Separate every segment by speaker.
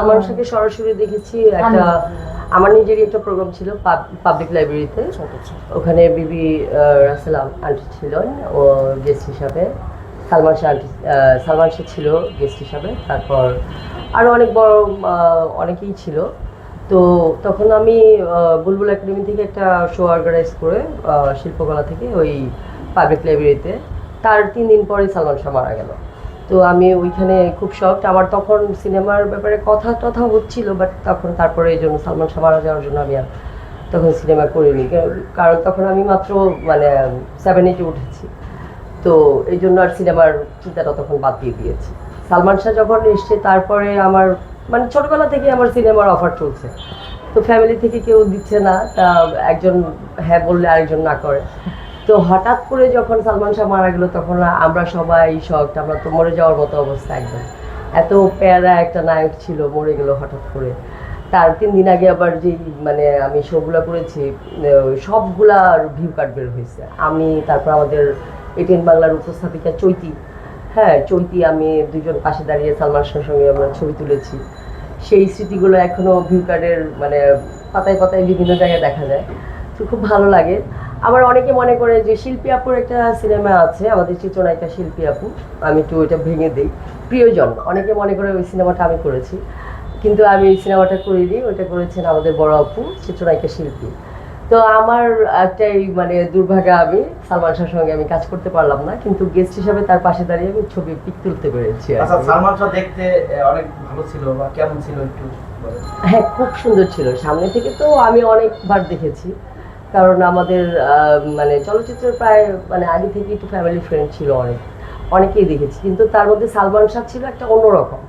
Speaker 1: সালমান শাহকে সরাসরি দেখেছি একটা আমার নিজেরই একটা প্রোগ্রাম ছিল পাবলিক লাইব্রেরিতে। ওখানে বিবি রাসেল আন্টি ছিলেন ও গেস্ট হিসাবে, সালমান শাহ ছিল গেস্ট হিসাবে, তারপর আরও অনেক বড় অনেকেই ছিল। তো তখন আমি বুলবুল একাডেমি থেকে একটা শো অর্গানাইজ করে শিল্পকলা থেকে ওই পাবলিক লাইব্রেরিতে, তার 3 দিন পরে সালমান শাহ মারা গেল। তো আমি ওইখানে খুব শকড। আমার তখন সিনেমার ব্যাপারে কথা টথা হচ্ছিল, বাট তখন তারপরে এই জন্য সালমান শাহ মারা যাওয়ার জন্য আমি আর তখন সিনেমা করিনি, কারণ তখন আমি মাত্র মানে 7-8 উঠেছি। তো এই জন্য আর সিনেমার চিন্তাটা তখন বাদ দিয়ে দিয়েছি। সালমান শাহ যখন এসছে তারপরে আমার মানে ছোটবেলা থেকে আমার সিনেমার অফার চলছে, তো ফ্যামিলি থেকে কেউ দিচ্ছে না, তা একজন হ্যাঁ বললে আরেকজন না করে। তো হঠাৎ করে যখন সালমান শাহ মারা গেল তখন আমরা সবাই শকড, আমরা তো মরে যাওয়ার মতো অবস্থা একদম। এত প্যারা একটা নায়ক ছিল, মরে গেল হঠাৎ করে। তার 3 দিন আগে আবার যেই মানে আমি শোগুলো করেছি সবগুলার ভিউ কার্ড বের হয়েছে। আমি তারপর আমাদের এটিএন বাংলার উপস্থাপিকা চৈতি, হ্যাঁ চৈতি, আমি দুজন পাশে দাঁড়িয়ে সালমান শাহের সঙ্গে আমরা ছবি তুলেছি। সেই স্মৃতিগুলো এখনও ভিউ কার্ডের মানে পাতায় পাতায় বিভিন্ন জায়গায় দেখা যায়, তো খুব ভালো লাগে। আবার অনেকে মনে করে যে শিল্পী আপুর একটা সিনেমা আছে, আমাদের চিত্রনায়িকা শিল্পী আপু, আমি একটু ওইটা ভেঙে দিই, প্রিয়জন, অনেকে মনে করে ওই সিনেমাটা আমি করেছি, কিন্তু আমি এই সিনেমাটা করিনি, ওইটা করেছেন আমাদের বড় আপু চিত্রনায়িকা শিল্পী। তো আমার একটাই মানে দুর্ভাগ্য, আমি সালমান শাহের সঙ্গে আমি কাজ করতে পারলাম না, কিন্তু গেস্ট হিসাবে তার পাশে দাঁড়িয়ে আমি ছবি পিক তুলতে পেরেছি।
Speaker 2: আচ্ছা, সালমান শাহ দেখতে অনেক ভালো ছিল বা কেমন ছিল একটু বলেন।
Speaker 1: হ্যাঁ, খুব সুন্দর ছিল। সামনে থেকে তো আমি অনেকবার দেখেছি, কারণ আমাদের মানে চলচ্চিত্রের প্রায় মানে আগে থেকে একটু ফ্যামিলি ফ্রেন্ড ছিল, অনেকেই দেখেছি, কিন্তু তার মধ্যে সালমান শাহ ছিল একটা অন্যরকম।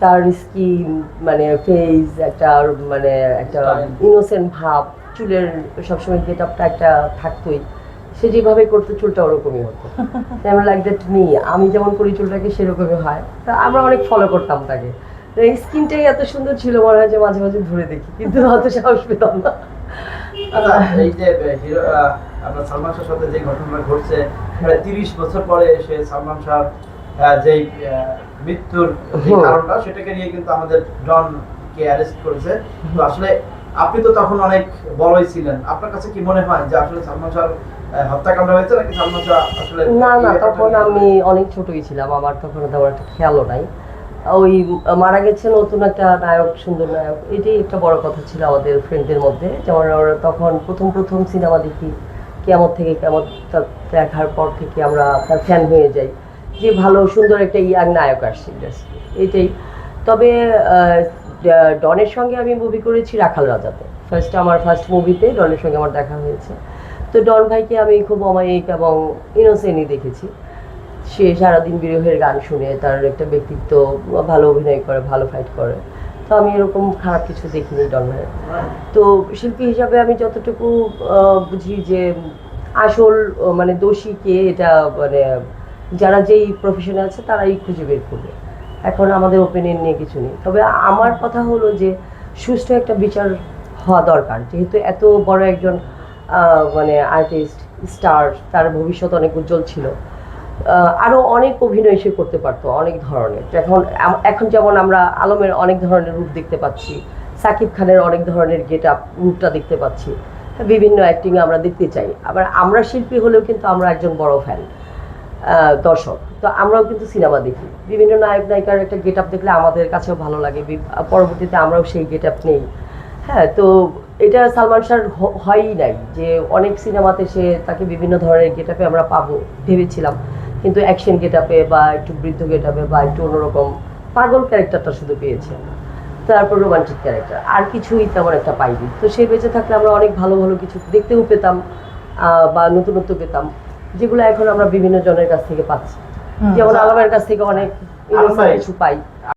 Speaker 1: তার স্কিন মানে ফেস একটা মানে একটা ইনোসেন্ট ভাব, চুলের সবসময় গেট আপটা একটা থাকতোই, সে যেভাবে করতো চুলটা ওরকমই হতো। তেমন লাইক দ্যাট মি, আমি যেমন করি চুলটাকে সেরকমই হয়, তা আমরা অনেক ফলো করতাম তাকে। এই স্কিনটাই এত সুন্দর ছিল, মনে হয় যে মাঝে মাঝে ঘুরে দেখি, কিন্তু অত সাহস পেতাম না।
Speaker 2: এই যে হিরো আপনার সালমান শাহের সাথে যে ঘটনাটা ঘটছে, প্রায় 30 বছর পরে এসে সালমান শাহ যেই মৃত্যুর যে কারণটা সেটাকে নিয়ে কিন্তু আমাদের ডনকে অ্যারেস্ট করেছে। তো আসলে আপনি তো তখন অনেক বড়ই ছিলেন, আপনার কাছে কি মনে হয় যে আসলে সালমান শাহ হত্যাকাণ্ড হয়েছে নাকি সালমান শাহ আসলে?
Speaker 1: না না, তখন আমি অনেক ছোটই ছিলাম, আমার তখন তেমন একটা খেয়ালও নাই। ওই মারা গেছে নতুন একটা নায়ক, সুন্দর নায়ক, এটাই একটা বড় কথা ছিল আমাদের ফ্রেন্ডদের মধ্যে। যেমন তখন প্রথম সিনেমা দেখি কিয়ামত থেকে কিয়ামত, দেখার পর থেকে আমরা তার ফ্যান হয়ে যাই, যে ভালো সুন্দর একটা ইয়াং নায়ক আসছে ইন্ডাস্ট্রি, এটাই। তবে ডনের সঙ্গে আমি মুভি করেছি রাখাল রাজাতে, আমার ফার্স্ট মুভিতে ডনের সঙ্গে আমার দেখা হয়েছে। তো ডন ভাইকে আমি খুব অমায়িক এবং ইনোসেন্টই দেখেছি। সে সারাদিন বিরহের গান শুনে, তার একটা ব্যক্তিত্ব, ভালো অভিনয় করে, ভালো ফাইট করে, তো আমি এরকম খারাপ কিছু দেখিনি ডন ভাইয়ের। তো শিল্পী হিসাবে আমি যতটুকু বুঝি যে আসল মানে দোষী কে, এটা মানে যারা যেই প্রফেশনে আছে তারাই খুঁজে বের করবে। এখন আমাদের ওপিনিয়ন নিয়ে কিছু নেই, তবে আমার কথা হলো যে সুষ্ঠু একটা বিচার হওয়া দরকার, যেহেতু এত বড় একজন মানে আর্টিস্ট স্টার, তার ভবিষ্যৎ অনেক উজ্জ্বল ছিল, আরও অনেক অভিনয় সে করতে পারতো অনেক ধরনের। এখন যেমন আমরা আলমের অনেক ধরনের রূপ দেখতে পাচ্ছি, সাকিব খানের অনেক ধরনের গেট আপ রূপটা দেখতে পাচ্ছি, বিভিন্ন অ্যাক্টিংয়ে আমরা দেখতে চাই। আবার আমরা শিল্পী হলেও কিন্তু আমরা একজন বড় ফ্যান, দর্শক, তো আমরাও কিন্তু সিনেমা দেখি, বিভিন্ন নায়ক নায়িকার একটা গেট আপ দেখলে আমাদের কাছেও ভালো লাগে, পরবর্তীতে আমরাও সেই গেট আপ নেই। হ্যাঁ, তো এটা সালমান শাহর হয়ই নাই যে অনেক সিনেমাতে সে তাকে বিভিন্ন ধরনের গেট আপে আমরা পাবো ভেবেছিলাম, কিন্তু অ্যাকশন গেট আপে বা একটু বৃদ্ধ গেট আপে বা একটু অন্যরকম পাগল ক্যারেক্টারটা শুধু পেয়েছে, তারপর রোমান্টিক ক্যারেক্টার, আর কিছুই তেমন একটা পাইনি। তো সে বেঁচে থাকলে আমরা অনেক ভালো ভালো কিছু দেখতেও পেতাম বা নতুনত্ব পেতাম, যেগুলো এখন আমরা বিভিন্ন জনের কাছ থেকে পাচ্ছি, যেমন আলমের কাছ থেকে অনেক কিছু পাই।